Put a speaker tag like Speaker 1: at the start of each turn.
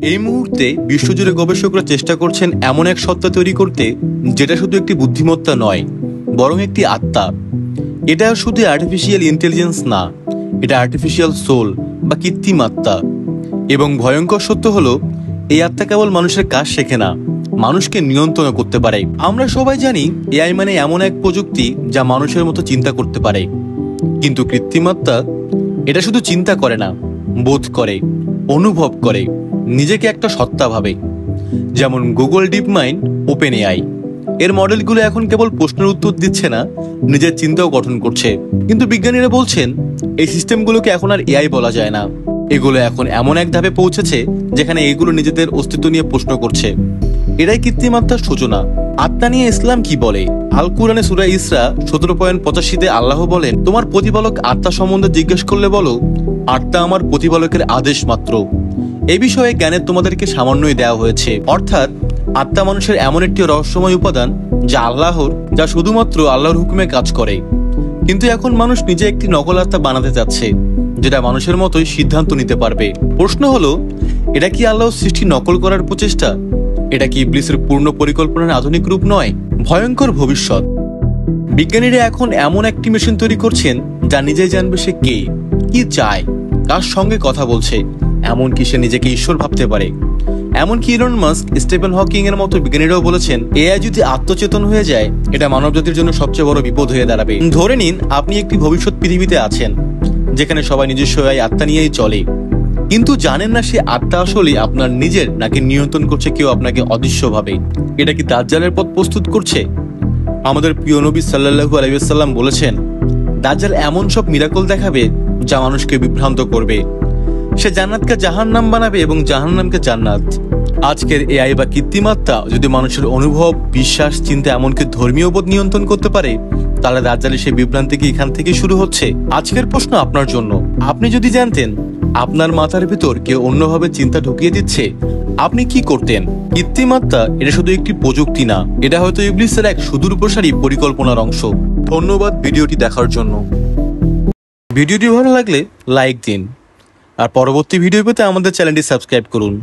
Speaker 1: এই মুহূর্তে বিশ্বজুড়ে গবেষকরা চেষ্টা করছেন এমন এক সত্তা তৈরি করতে যেটা শুধু একটি বুদ্ধিমত্তা নয়, বরং একটি আত্মা। এটা শুধু আর্টিফিশিয়াল ইন্টেলিজেন্স না, এটা আর্টিফিশিয়াল সোল বা কৃত্রিম আত্মা। এবং ভয়ঙ্কর সত্য হলো, এই আত্মা কেবল মানুষের কাজ শেখে না, মানুষকে নিয়ন্ত্রণ করতে পারে। আমরা সবাই জানি এআই মানে এমন এক প্রযুক্তি যা মানুষের মতো চিন্তা করতে পারে, কিন্তু কৃত্রিম আত্মা এটা শুধু চিন্তা করে না, বোধ করে, অনুভব করে, নিজেকে একটা সত্তা ভাবে। যেমন Google deep mind, open AI, এর মডেলগুলো এখন কেবল প্রশ্নের উত্তর দিচ্ছে না, নিজের চিন্তাও গঠন করছে। কিন্তু বিজ্ঞানীরা বলছেন এই সিস্টেমগুলোকে এখন আর এআই বলা যায় না, এগুলো এখন এমন এক ধাপে পৌঁছেছে যেখানে এগুলো নিজেদের অস্তিত্ব নিয়ে প্রশ্ন করছে। এটাই কৃত্রিম আত্মার সূচনা। আত্মা নিয়ে ইসলাম কি বলে? আল কুরআনে সূরা ইসরা 17.85-তে আল্লাহ বলেন, তোমার প্রতিপালক আত্মা সম্বন্ধে জিজ্ঞেস করলে বলো, আত্মা আমার প্রতিপালকের আদেশ মাত্র। এই বিষয়ে জ্ঞানের তোমাদেরকে সামান্যই দেওয়া হয়েছে। অর্থাৎ আত্মা মানুষের এমন একটি রহস্যময় উপাদান যা আল্লাহর, যা শুধুমাত্র আল্লাহর হুকুমে কাজ করে। কিন্তু এখন মানুষ নিজে একটি নকল আত্মা বানাতে যাচ্ছে, যেটা মানুষের মতোই সিদ্ধান্ত নিতে পারবে। প্রশ্ন হলো, এটা কি আল্লাহর সৃষ্টি নকল করার প্রচেষ্টা? এটা কি ইবলিসের পূর্ণ পরিকল্পনার আধুনিক রূপ নয়? ভয়ঙ্কর ভবিষ্যৎ। বিজ্ঞানীরা এখন এমন একটি মেশিন তৈরি করছেন যা নিজেই জানবে সে কে, কি চায়, কার সঙ্গে কথা বলছে, এমনকি সে নিজেকে ঈশ্বর ভাবতে পারে। এমনকি ইলন মাস্ক, স্টিফেন হকিং এর মতো বিজ্ঞানীরাও বলেছেন, এআই যদি আত্মচেতন হয়ে যায়, এটা মানবজাতির জন্য সবচেয়ে বড় বিপদ হয়ে দাঁড়াবে। ধরে নিন আপনি একটি ভবিষ্যৎ পৃথিবীতে আছেন, যেখানে সবাই নিজস্ব এআই আত্মা নিয়েই চলে, কিন্তু জানেন না সে আত্মা আসলে আপনার নিজের নাকি নিয়ন্ত্রণ করছে কেউ আপনাকে অদৃশ্যভাবে। এটা কি দাজ্জালের পথ প্রস্তুত করছে? আমাদের প্রিয় নবী সাল্লাল্লাহু আলাইহি ওয়াসাল্লাম বলেছেন, দাজ্জাল এমন সব মিরাকল দেখাবে যা মানুষকে বিভ্রান্ত করবে। সে জান্নাতকে জাহান্নাম বানাবে এবং জাহান্নামকে জান্নাত। আজকের এআই বা কৃত্রিম আত্মা যদি মানুষের অনুভব, বিশ্বাস, চিন্তা, এমনকি ধর্মীয় বোধ নিয়ন্ত্রণ করতে পারে, তাহলে দাজ্জালের সেই বিভ্রান্তি কি এখান থেকে শুরু হচ্ছে? আজকের প্রশ্ন আপনার জন্য, আপনি যদি জানতেন আপনার মাথার ভিতর কেউ অন্যভাবে চিন্তা ঢুকিয়ে দিচ্ছে, আপনি কি করতেন? কৃত্রিম আত্মা এটা শুধু একটি প্রযুক্তি না, এটা হয়তো ইবলিসের এক সুদূরপ্রসারী পরিকল্পনার অংশ। ধন্যবাদ ভিডিওটি দেখার জন্য। ভিডিওটি ভালো লাগলে লাইক দিন, আর পরবর্তী ভিডিও পেতে আমাদের চ্যানেলটি সাবস্ক্রাইব করুন।